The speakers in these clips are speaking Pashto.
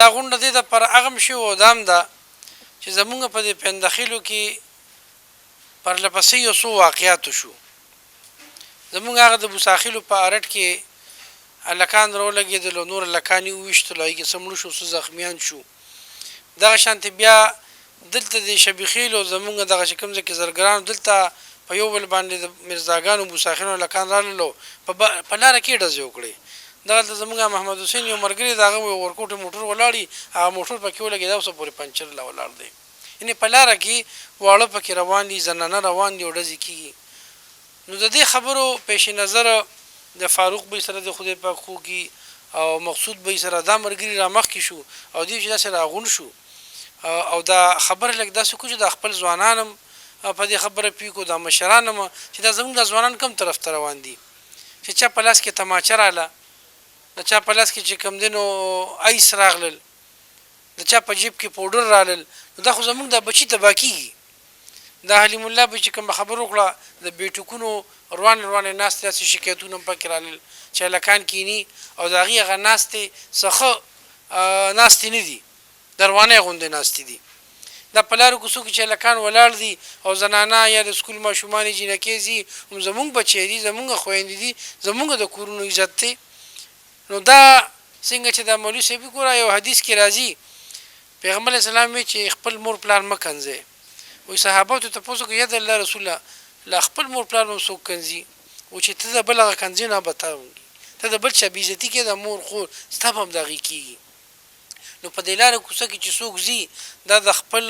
دا غونډه دې دپاره هغه هم شوې دا هم ده چې زمونږ په دې پندخیلو کې پرلهپسې یو څو واقعات وشو. زمونږ هغه د بوساخیلو په ارټ کې هلکان راولګېدلو، نور هلکان یې وویشتلو، هغې کې څه مړه شو، څه زخمیان شو. دغه شانتې بیا دلته د شبیخیلو زمونږ دغه چې کوم ځای کې زرګرانو دلته په یو بل باندې د مرزاګانو بوساخینو هلکان راللو، په لاره کې ډزې وکړې. دغلته زمونږ محمد حسین یو ملګري د هغه ورکوټې موټر ولاړي، هغه موټر پکې ولګېد، اوسه پورې پنچر لا ولاړ دی. یعنې په لاره کې واړه پکې روان دي، زنانه روان دي او ډزې کېږي. نو د دې خبرو پیش نظر د فاروق بی سره د خدای پاک خوږي او مقصود بی سره دا ملګري را مخکې شو او دوی چې داسې راغونډ شو او دا خبره لږ داسې کړو چې د خپل ځوانان هم په دې خبره پوه کړو، دا مشران هم چې دا زموږ د ځوانان کوم طرف ته روان دي، چې چا په لاس کې تماچه راله، د چا په لاس کې چې کوم دی نو ایس راغلل، د چا په جیب کې پوډر رالل. نو دا خو زموږ د بچي تباه کېږي. دا حلیم الله به چې کوم خبر وکړه د بیټکونو روانې روانې ناستې داسې شکایتونه هم پکې رالل چې هلکان کیني او د هغې هغه ناستې څخه ناستې نه دي، د روانۍ غوندې ناستې دي. دا په لارو کوڅو کې چې هلکان ولاړ دي او زنانه یا د سکول ماشومان یې جینکې دي، هم زموږ بچی دي، زموږ خویندې دي، زموږ د کورونو عزت دی. نو دا څنګه چې دا مولوي صاحب ګوره یو حدیث کې راځي، پیغمبر علیه السلام وایي چې خپل مور پلار مه کنځئ. وایي صحابو ته تپوس وکړه یا د الله رسوله لا خپل مور پلار به څوک کنځي؟ و چې ته د بل هغه کنځې نه به ته د بل چا بېعزتي کې د مور خور ستا به هم د هغې کېږي. نو په دې لاره کوڅه کې چې څوک ځي دا د خپل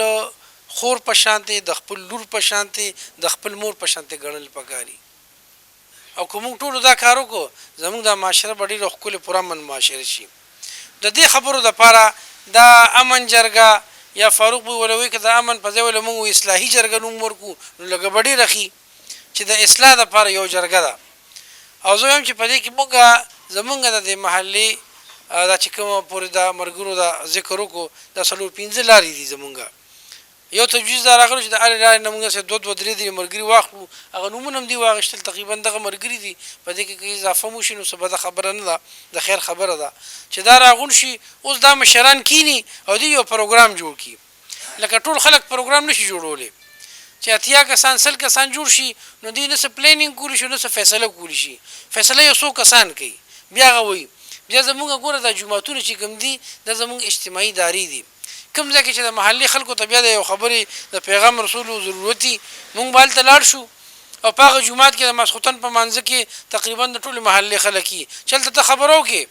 خور په شان دی، د خپل لور په شان دی، د خپل مور په شان دی ګڼل پکاري. او که موږ ټولو دا کار وکړو زموږ دا معاشره به ډېره ښکلې پرامن معاشره شي. د دې خبرو دپاره دا امن جرګه یا فاروق به ویله وایي که د امن په ځای ویله موږ اصلاحي جرګه نوم ورکړو نو لږه به ډېره ښي چې د اصلاح دپاره یو جرګه ده. او زه وایم چې په دې کې موږ زمونږ د دې محلې دا چې کومه پورې دا ملګرو دا ذکر وکړو دا 4-5 لارې دي زمونږ. یو تجویز دا راغلو چې د هرې لارې نه موږ داسې 2-3 ملګري واخلو، هغه نومونه هم دي واخیستل، تقریبا دغه ملګري دي. په دې کې که اضافه مو شي نو څه بده خبره نه ده، د خیر خبره ده چې دا راغونډ شي. اوس دا مشران کینی او دوی یو پروګرام جوړ کړي، لکه ټول خلک پروګرام نشي جوړولی چې 80 کسان 100 کسان جوړ شي نو دوی نه څه پلانینګ کولی شي نه څه فیصله کولی شي. فیصله یو څو کسان کوي. بیا هغه وایي بیا زمونږ ګوره دا جوماتونه چې کوم دي دا زمونږ اجتماعي ادارې دي. کوم ځای کې چې د محلي خلکو ته بیا د یو خبرې د پیغام رسولو ضرورت وي مونږ به هلته لاړ شو او په هغه جومات کې د ماسخوتن په مانځه کې تقریبا د ټولې محلې خلک وي چې هلته ته خبره وکړې.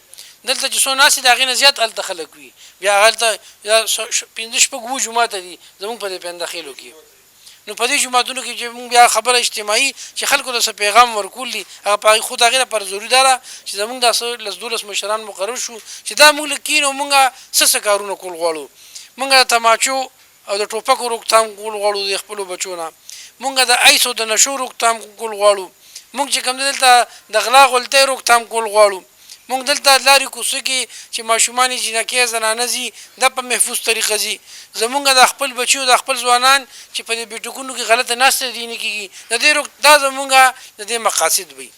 دلته چې څو ناست دي د هغې نه زیات هلته خلک وي. بیا هلته 5-6 جوماته دي زمونږ په دې پندخیلو کې. نو په دې جوماتونو کې چې مونږ بیا خبره اجتماعي چې خلکو ته څه پیغام ورکول دي هغه په خو د هغې لپاره ضروري ده چې زمونږ دا 10-12 مشران مقرر شو چې دا مونږ له کینو مونږ څه کارونه کول غواړو. مونږ د تماچو او د ټوپکو روکتام کول غواړو د خپلو بچو نه، مونږ د ایسو د نشو روکتام کول غواړو، مونږ چې کوم دلته د غلا غلطۍ روکتام کول غواړو. مونږ دلته لارې کوڅه کې چې ماشومان یې جینکۍ زنانه ځي دا په محفوظ طریقه ځي. زمونږ د خپل بچیو د خپل ځوانان چې په دې بیټکونو کې غلطه ناسته دي نه کېږي دا زمونږ د دې مقاصد وي.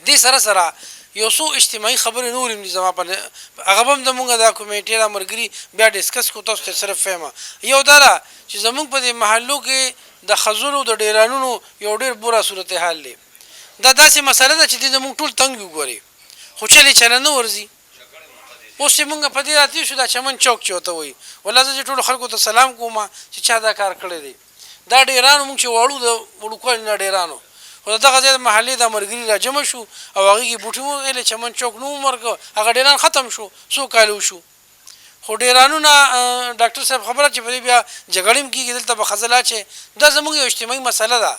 دې سره سره یو څو اجتماعي خبرې نور هم دي زما په هغه به هم زمونږ دا کمیټې دا ملګري بیا ډسکس کړو تاسو ته صرف فهمه. یو دا ده چې زمونږ په دې محلو کې د ښځونو د ډیرانونو یو ډېر بوره صورتحال دی. دا داسې مسله ده چې دې زمونږ ټول تنګ وګورئ خو چلې چله نه ورځي. اوس چې مونږ په دې راتېر شو دا چمن چوک چې ورته وایي والله زه چې ټولو خلکو ته سلام کوم چې چا دا کار کړی دی. دا ډیرانو مونږ چې واړو د وړوکوالي نه ډیرانو خو د دغه ځای د محلې دا ملګري را جمع شو او هغې کې بوټي مو ویلې چمن چوک نوم ورکړه هغه ډیران ختم شو څو کاله وشو. خو ډیرانونه ډاکټر صاحب خبره چې په دې بیا جګړې هم کېږي دلته به ښځه لاچې دا زموږ یو اجتماعي مسله ده.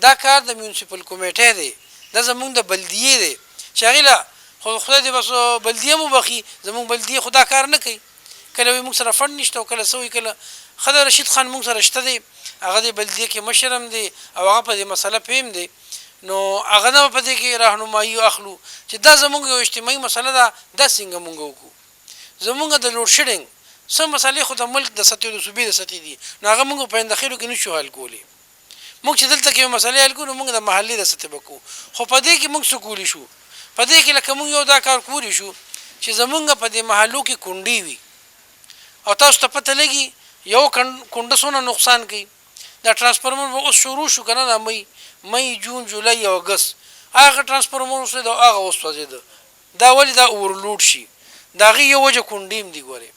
دا کار د میونسپل کمیټې دی، دا زموږ د بلدیې دی چې هغې له خو خدای دې بس بلدیه مو بخي زموږ بلدیې خو دا کار نه کوي. کله وایي موږ سره فنډ نشته او کله څه وایي کله ښه ده رشید خان موږ سره شته دی هغه د بلدیې کې مشر هم دی او هغه په دې مسله پوهیم دی. نو هغه نه په دې کې راهنمایي اخلو چې دا زموږ یو اجتماعي مسله ده دا څنګه موږ وکړو. زموږ د لوډ شیډینګ څه مسلې خو د ملک د سطحې د صوبې د سطحې دي نو هغه موږ په پندخیلو کې نشو حل کولی. موږ چې دلته کې یو مسلې حل کړو موږ د محلې د سطحې به کوو خو په دې کې موږ څه کولی شو. په دې کې لکه موږ یو دا کار کولی شو چې زمونږ په دې محلو کې کونډې وي او تاسو ته پته لګي یو کونډه څونه نقصان کوي. دا ترانسفارمر به اوس شروع شو که نه، دا مئی جون جولای او اګست هغه ترانسفارمر اوس د هغه اوس وځېده. دا ولې دا اورلوډ شي؟ د هغې یو وجه کونډې دي. ګورې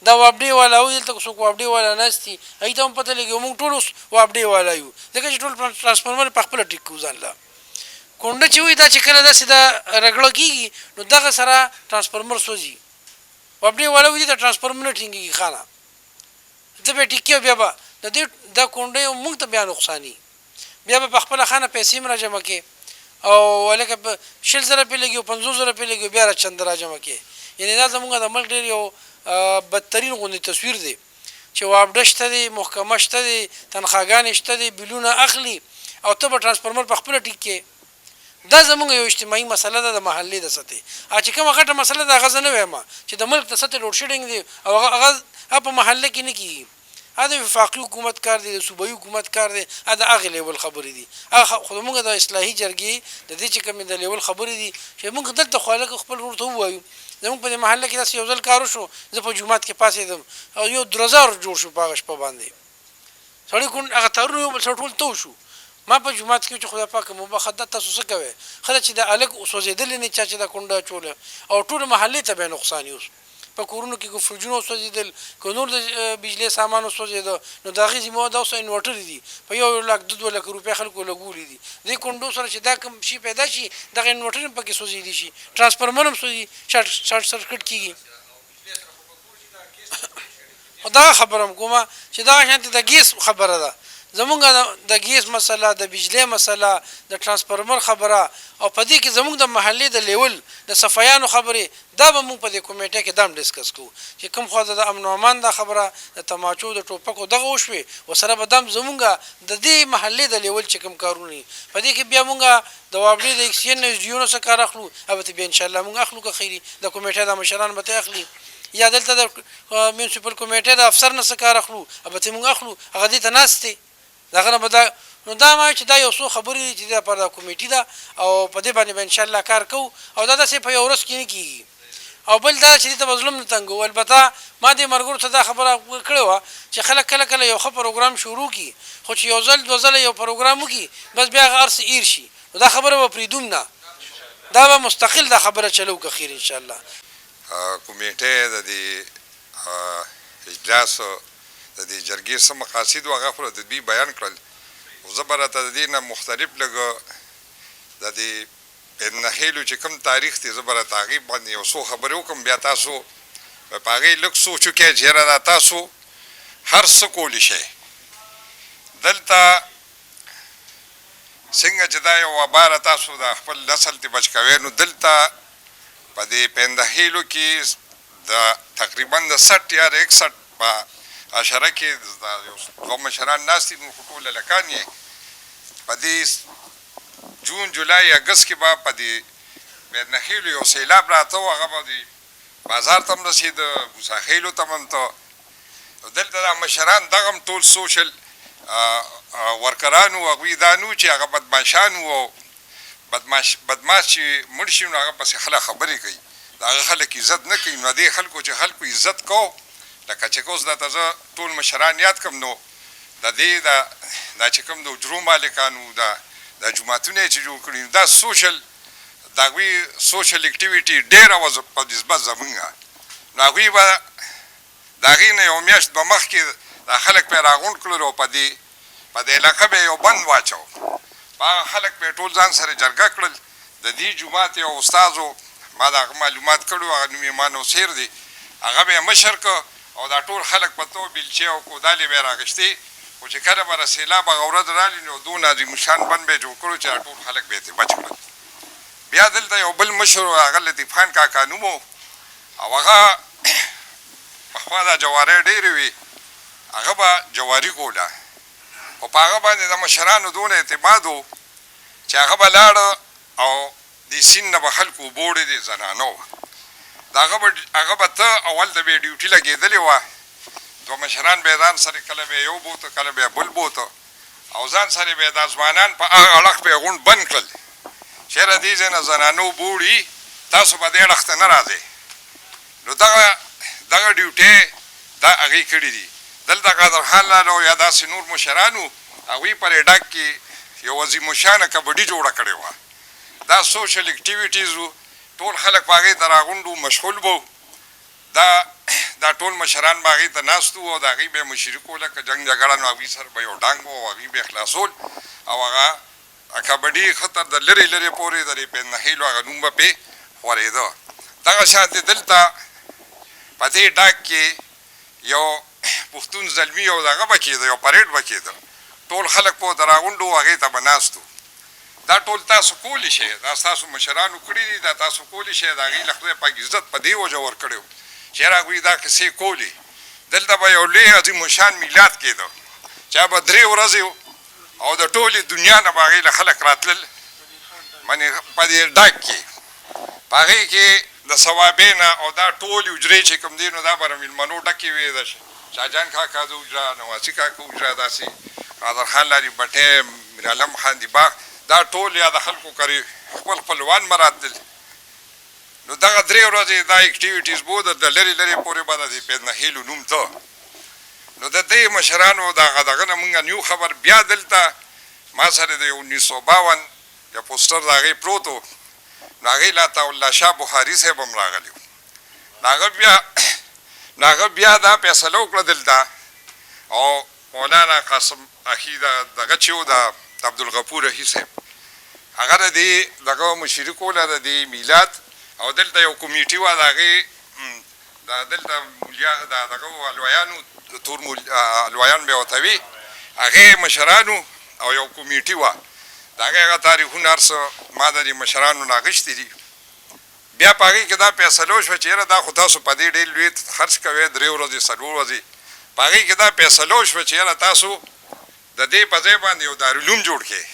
دا وابډې والا او دلته څوک وابډې والا ناست دي، هغې ته هم پته لګي موږ ټول اوس وابډې والا یو، ځکه چې ټول ترانسفارمر په خپله ټیک کوو ځان له. کونډه چې وي دا چې کله داسې دا رګړه کېږي نو دغه سره ترانسفارمر سوځي. وابډې والا وي د ترانسفارمر نه ټینګېږي خانه زه به یې ټیک بیا به د دې دا کونډۍ موږ ته بیا نقصاني، بیا به په خپله خانه پیسې هم را جمع کړې او هلکه په 100,000 پرې لګي او 50,000 پرې لګي بیا را چنده را جمع کړې. یعنې دا زموږ د ملک ډېر یو بدترین غوندې تصویر دی چې وابډه شته دی، محکمه شته دی، تنخواګانې شته دی، بیلونه اخلي او ته به ترانسفارمر په خپله ټیک کړې. دا زموږ یو اجتماعي مسله ده د محلې د سطحې. چې کومه غټه مسله ده هغه زه نه وایم چې د ملک د سطحې لوډ شیډینګ دی او هغه په محله کې نه کېږي. دا د وفاقي حکومت کار دی، د صوبایي حکومت کار دی، دا د هغې لیول خبرې دي. خو زموږ د اصلاحي جرګې د دې چې کومې د لیول خبرې دي چې موږ دلته خو هلکه خپل ورور ته ووایو زموږ په دې محله کې داسې یو ځل کار وشو، زه په جومات کې پاڅېدم او یو درزار جوړ شو په هغه شپه باندې، سړی کونډ هغه تارونه یو بل سره ټول تو شو. ما په جومات کې چې خدای پاک مبخه دا تاسو څه کوئ؟ ښه ده چې دا هلک سوځېدلی نه چا چې دا کونډه اچوله او ټولو محلې ته بیا نقصان اوس په کورونو کې فرجونه وسوځېدل، که نور د بجلۍ سامان وسوځېده نو د هغې ذمه دا اوس انورټر دي په 1,00,000 روپۍ خلکو لګولي دي. دې کونډو سره چې دا کوم شي پیدا شي دغه انورټر هم پکې سوځېدلی شي، ترانسفارمر هم سوځي، شارټ سرکټ کېږي. خو دغه خبره هم کومه چې دغه شانتې د ګیس خبره ده، زمونږ د ګیس مسله، د بجلۍ مسله، د ترانسفارمر خبره او په دې کې زمونږ د محلې د لیول د صفایانو خبرې دا به مونږ په دې کمیټه کې دا هم ډسکس کوو چې کوم خوا د امن و امان دا خبره د تماچو د ټوپکو دغه وشوې ورسره به دم زمونږ د دې محلې د لیول چې کوم کارونه وي په دې کې بیا مونږ د وابډې د اکسیجن نه جیونو څخه کار اخلو، البته بیا انشاءالله مونږ اخلو که خیري د کمیټې د مشران به ته اخلي، یا دلته د میونسپل کمیټې د افسر نه څه کار اخلو البته مونږ اخلو، هغه دې ته ناست دی دغه نه به دا نو دا ما چې دا یو څو خبرې دي چې دا پر دا کمیټي ده او په دې باندې به انشاءالله کار کوو او دا داسې په یو ورځ کې نه کېږي. او بل دا چې دې ته به ظلم نه تنګو. البته ما دې ملګرو ته دا خبره کړې وه چې خلک کله کله یو ښه پروګرام شروع کړي خو چې یو ځل دوه ځله یو پروګرام وکړي بس بیا هغه هر څه ایر شي، نو دا خبره به پرېږدوم نه، دا به مستقل دا خبره چلو که خیر انشاءالله. کمیټې د دې اجلاس د دې جرګې څه مقاصد و هغه خو د دوی بیان کړل. زه به راته د دې نه مختلف لږ د دې نهیلو چې کوم تاریخ دی زه به راته هغې باندې یو څو خبرې وکړم، بیا تاسو په هغې لږ سوچ وکړئ چې یاره دا تاسو هر څه کولی شئ. دلته څنګه چې دا یو وباره تاسو د خپل نسل ته بچ کوئ نو دلته په دې پایندهیلو کې د تقریبا د 60 یا 61 په اشاره کې یو دوه مشران ناست دي، نو خو ټول هلکان یې په دې جون جولای اګست کې به په دې پایندهیلو یو سیلاب راته و، هغه به د بازار ته هم رسېده، بوساخیلو ته هم ته دلته دا مشران دغه هم ټول سوشل ورکران وو، هغوی دا نه وو چې هغه بدماشان وو او بدماش چې مړ شي نو هغه پسې خلک خبرې کوي، د هغه خلک عزت نه کوي. نو دې خلکو چې خلکو عزت کو لکه چې اوس درته زه ټول مشران یاد کړم نو د دې دا چې کوم د حجرو مالکانو دا جوماتونه یې چې جوړ کړي دا سوشل د هغوی سوشل اکټیویټي ډېره وه په نسبت زمونږ، نو هغوی به د هغې نه یو میاشت به مخکې دا خلک پرې راغونډ کړل او په دې علاقه به یې یو بند واچو، په هغه خلک به یې ټول ځان سره جرګه کړل. د دې جومات یو استازو ما د هغه معلومات کړي وو، هغه نوم یې ما نوسیر دی، هغه به یې مشر که او دا ټول خلک په تو بیلچې او کودالې به یې راغېښتې، خو چې کله به سیلاب هغه ورځ رالي نو دونه عظیمشان بند به یې جوړ کړو چې دا ټول خلک به یې ترې بچ کړل. بیا دلته یو بل مشر و هغه لطیف خان کاکا نوم و او هغه پخوا دا جوارۍ ډېرې وې، هغه به جواري کوله خو په هغه باندې د مشرانو دونه اعتماد و چې هغه به لاړه او د سیند نه به خلکو اوبه وړې دي زنانه وه، د هغه به ته اول ته به یې ډیوټي لګېدلې وه، دوه مشران به یې ځان سره کله به یې یو بوته کله به یې بل بوته او ځان سره به یې دا ځوانان په هغه اړخ به یې غونډ بند کړل چې یاره دې ځای نه زنانه اوبه وړي تاسو به دې اړخ ته نه راځئ. نو دغه ډیوټۍ دا هغې کړي دي. دلته قادرخان لاله یا داسې نور مشرانو هغوی پر ډاک کې یو عظیم الشانه کبډي جوړه کړې وه. دا سوشل اکټیویټیز وو، ټول خلک په هغې ته راغونډ وو، مشغول به وو. دا ټول مشران به هغې ته ناست وو او د هغې به یې مشري کوله. که جنګ جګړه نو هغوی سره به یو ډانګ وو او هغوی به یې خلاصول او هغه کبډي خطر د لرې لرې پورې د پندخیلو هغه نوم به پې خورېده. دغه شانتې دلته په دې ډاک کې یو پښتون زلمي او دغه به کېده، یو پریډ به کېده. ټول خلک په ورته راغونډ وو، هغې ته به ناست وو. دا ټول تاسو کولی شئ، دا ستاسو مشرانو کړي دي، دا تاسو کولی شئ. د هغې له خدای پاک عزت په دې وجه ورکړی و چې یاره هغوی دا کیسې کولې. دلته به یو لوی عظیم الشان میلاد کېده، چا به 3 ورځې و او د ټولې دنیا نه به هغې له خلک راتلل منې په دې ډاک کې. په هغې کې د ثوابې نه او دا ټولې حجرې چې کوم دي نو دا به له مېلمنو ډکې وې. د شاهجان کاکا د حجره، نواسي کاکا حجره، داسې قادرخان لاري بټۍ، میرعالم خان دیباغ، دا ټول یا د خلکو کرې خپل خپلوان به راتلل. نو دغه 3 ورځې دا اکټیویټیز به د لرې لرې پورې به د دې پندخیلو نوم ته. نو د دې مشرانو دغه نه مونږ نیو خبر. بیا دلته ما سره د 1952 یا پوسټر د هغې پروت و. نو هغې لا عطاالله شاه بخاري صاحب هم راغلی و. نو هغه بیا دا فیصله وکړه دلته او مولانا قاسم اخي دغه چې و د عبدالغفور اخي صاحب هغه د دې دغه مشري کوله د دې میلاد. او دلته یو کمیټي وه د هغې دلته مولیا دغه الویانو تور الویان به یې ورته وي، هغې مشرانو او یو کمیټي وه. د هغې هغه تاریخونه هر څه ما د دې مشرانو نه اخیستي دي. بیا په هغې کې دا فیصله وشوه چې یاره دا خو تاسو په دې ډېر لوی خرچ کوئ، 3 ورځې 4 ورځې. په هغې کې دا فیصله وشوه چې یاره تاسو د دې په ځای باندې یو دارالعلوم جوړ کړئ.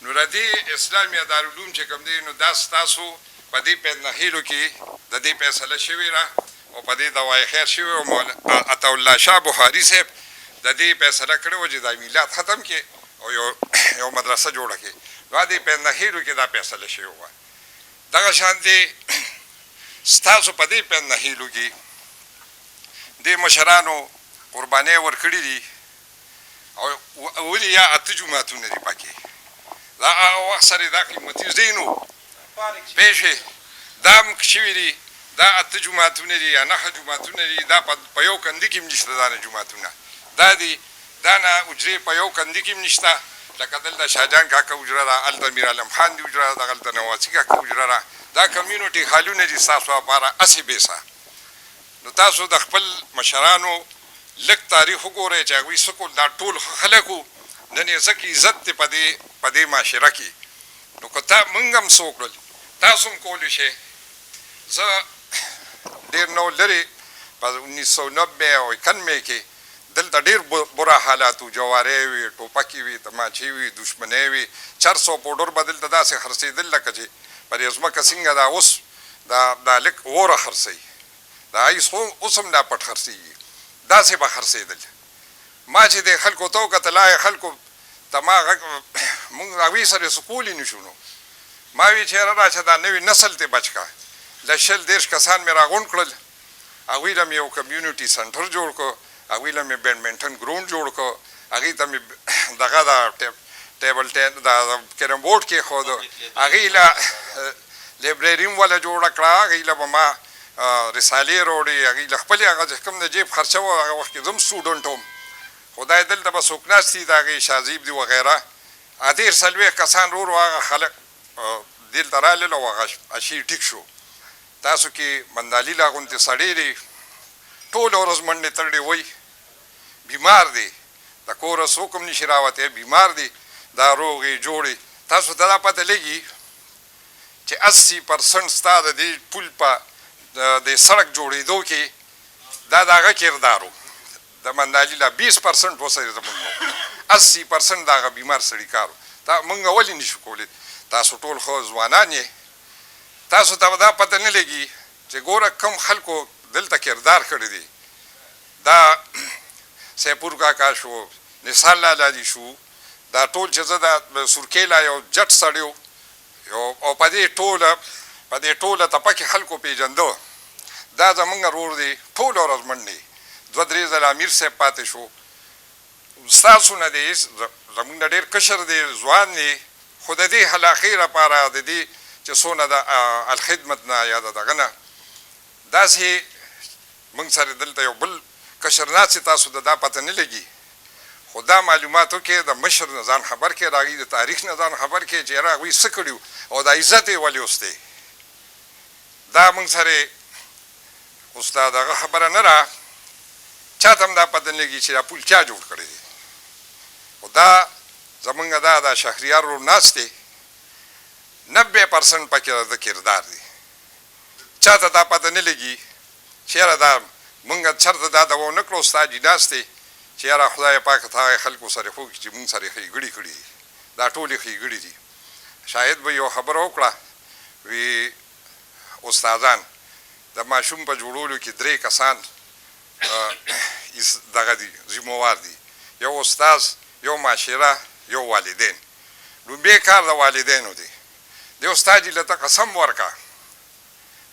نو د دې اسلامي دارالعلوم چې کوم دی نو دا ستاسو په دې پندخیلو کې د دې فیصله شوې ده او په دې دوای خیر شوې او عطاالله شاه بخاري صاحب د دې فیصله کړې وه چې دا میلاد ختم کړي او یو مدرسه جوړه کړي. نو دې پندخیلو کې دا فیصله شوې وه. دغه شانتې ستاسو په دې پندخیلو کې دې مشرانو قربانۍ ورکړي دي او ولې یا 8 جوماتونه دي پکې. دا هغه وخت سره دا قیمتي ځای نو پېښې دا هم شوي دي. دا 8 جوماتونه دي یا 9 جوماتونه دي. دا په یو کندي کې هم نشته دا نه جوماتونه. دا دي دا نه حجرې په یو کندي کې هم نشته. لکه دلته شاهجان کاکا حجره ده، هلته میرعالم خان دی حجره ده، هلته نواسي کاکا حجره ده. دا کمیونټي هالونه دي ستاسو لپاره هسې بیسه. نو تاسو د خپل مشرانو لږ تاریخ وګورئ چې هغوی څه کول. دا ټول خلک وو، نن یې ځکه عزت دی په دې معاشره کې. نو که موږ هم څه وکړل تاسو هم کولی شئ. زه ډېر نو لرې په 1990 او 91 کې دلته ډېر بره حالات وو. جوارۍ وي، ټوپکې وي، تماچې وي، دشمنۍ وي، چرس او پوډر به دلته داسې خرڅېدل لکه چې پر یې ځمکه څنګه دا اوس دا لږ اوره خرڅوي. دا اوس هم دا پټ خرڅېږي، داسې به خرڅېدل. ما چې د خلکو ته وکتل خلکو ته ما مونږ هغوی سره څه کولی نه شو. نو ما وی چې یاره راشه دا نوي نسل ته بچ کا. له 20-30 کسان مې راغونډ کړل. هغوی له مې یو کمیونټي سنټر جوړ کړ، هغوی له مې بیډمنټن ګراونډ جوړ کړ، هغوی ته مې دغه د ټیبل د کیرم بورډ کېښود، هغوی له لایبرري هم وله جوړه کړه، هغوی له به ما رسالې راوړې، هغوی له خپلې هغه چې کوم د جیب خرچه وه هغه وخت کې زه هم سټوډنټ وم. خدای دلته به څوک ناست دي د هغې شازیب دي وغیره 30-40 کسان ورو هغه خلک دلته رالل او هغه اشي ټیک شو. تاسو کې مندالي لا غونتې سړی دی، ټوله ورځ منډې تړلې وی، بیمار دی، د کوره څوک هم نشي راوتی، بیمار دی، دا روغې جوړې. تاسو ته دا پته لګي چې 80% ستا د دې پول په د سړک جوړېدو کې دا د هغه کردار و. د مندالي لا 20% وسره زموږ 80% د هغه بیمار سړي کار و. دا موږ ولې نشو کولی؟ تاسو ټول خو ځوانان یې، تاسو ته به دا پته نه لګي چې ګوره کوم خلکو دلته کردار کړی دی. دا سیپور کاکا شو، نثار لالا دي شو، دا ټول چې زه د سورکې لا یو جټ سړی و او په دې ټوله تپه کې خلکو پېژنده. دا زموږ ورور دی، ټوله ورځ منډې دوه درې ځله امیر صاحب پاتې شو. ستاسو نه دی زموږ نه ډېر کشر دی، ځوان دی، خو د دې حلاقې لپاره د دې چې څونه د الخدمت نه یا د دغه نه داسې موږ سره دلته یو بل کشر ناست تاسو د دا پته نه لګي، خو دا معلوماتو کې د مشر نه ځان خبر کې، د هغوی د تاریخ نه ځان خبر کې چې یاره هغوی څه کړي او د عزت یې ولې اوس دی. دا موږ سره اوس دا دغه خبره نه ده، چا ته هم دا پته نه لګي چې دا پول چا جوړ کړی دی. خو دا زمونږ دا شهریار رو ناست دی 90% پکې د کردار دی. چا ته دا پته نه لګي چې یاره دا مونږ چېرته دا دوا ونه کړو، ستا جي ناست دی چې یاره خدای پاک ته هغه خلکو سره خو چې مونږ سره ښېګړې کړي دي، دا ټولې ښېګړې دي. شاید به یو خبره وکړه، وی استادان د ماشوم په جوړولو کې 3 کسان دغه دي ذموار دي، یو استاد، یو معاشره، یو والدین. لومبی کار د والدینو دی. د استاد جي لته قسم ورکا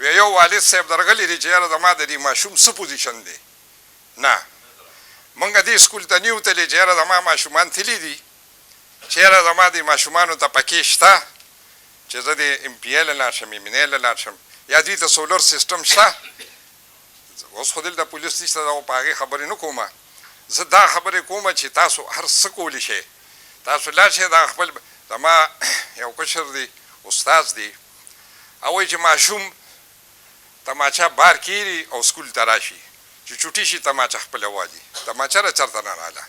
وی یو والد صاحب درغلی دی چې یاره زما د دې ماشوم څه پوزیشن دی. نه، مونږ دې سکول ته نه وتلې چې یاره زما ماشومان تللي دي، چې یاره زما دې ماشومانو ته پکې شته چې زه د MPA له لاړ شم، MNA له لاړ شم، یا دوی ته سولر سیسټم شته. اوس خو دلته پولیس نشته، دا په هغې خبرې نه کومه، زه دا خبرې کومه چې تاسو هر څه کولی شئ، تاسو لاړ شئ. دا خپل زما یو کشر دی، استاذ دی، او وایي چې ماشوم تماچه بار کیري او سکول ته راشي، چې چوټي شي تماچه خپله والي. تماچه را چېرته نه راله،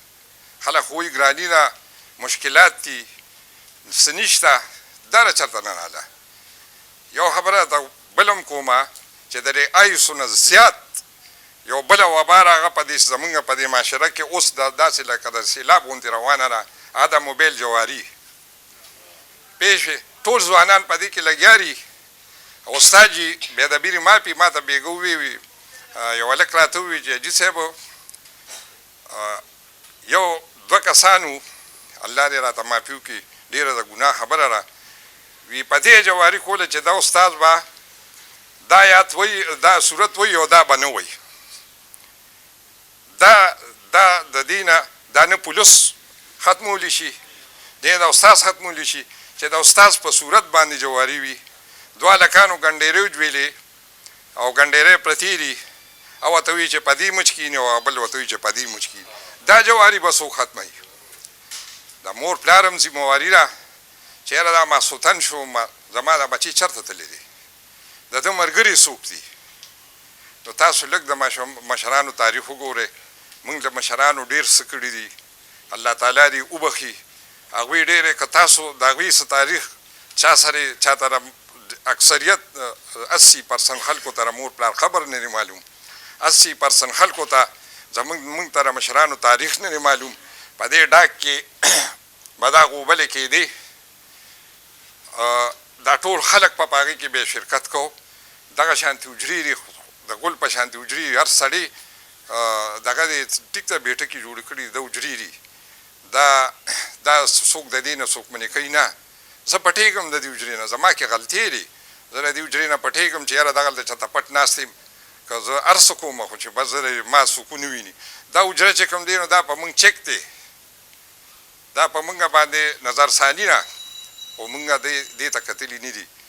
خلک خو وایي ګراني ده، مشکلات دي، څه نشته، دا را چېرته نه راله. یو خبره د بل هم کومه چې د دې آیسو نه زیات یو بله وبا راغه په دې زمونږ په دې معاشره کې اوس داسې لکه د سیلاب غوندې روانه ده، هغه د موبایل جواري پېښ شوې، ټول ځوانان په دې کې لګیا دي. او استاد جي بېادبي معافي ما ته بېګه وویل، یو هلک راته وویل چې حاجي صاحب یو 2 کسانو، الله دې راته معافي وکړي، ډېره د ګناه خبره ده، وی په دې جواري کوله چې دا استاد به دا آیات وایي، دا صورت وایي او دا به نه وایي. دا د دې نه دا نه پولیس ختمولی شي، نه د استاد ختمولی شي چې د استاد په صورت باندې جواري وي. 2 هلکانو ګنډېرې وجویلې او ګنډېرې پرتې دي، او ورته وایي چې په دې مچ کښېني او بل ورته وایي چې په دې مچ کښېني. دا جواري به څوک ختموي؟ د مور پلار هم ذمواري ده چې یاره دا ماسوتن شو، زما دا بچی چېرته تللی دی، د ده ملګري څوک دي. نو تاسو لږ د مشرانو تاریخ وګورئ. موږ د مشرانو ډېر څه کړي دي، الله تعالی دې وبخي هغوی ډېرې. که تاسو د هغوی څه تاریخ چا سره چا ته اکثریت 80% خلکو ته مور پلار خبر نه دی معلوم، 80% خلکو ته موږ ته مشرانو تاریخ نه دی معلوم. په دې ډاک کې به دا غوبلې کېدې، دا ټول خلک په هغې کې به شرکت کوو. دغه شانتې حجرې دي، د ګل په شانتې حجرې، هر سړی دغه دی ټیک ته بیټکې جوړې کړي د حجرې دي. دا څوک د دې نه څوک منې کوي نه. زه پټېږم د دې حجرې نه، زما کې غلطۍ دي، زه د دې حجرې نه پټېږم چې یاره دغلته چاته پټ ناست یم، که زه هر څه کوم خو چې بس زه ما سکون وویني. دا حجره چې کوم دی نو دا په موږ چک دی، دا په موږ باندې نظر ثاني نه، خو موږ دې ته کتلي نه دي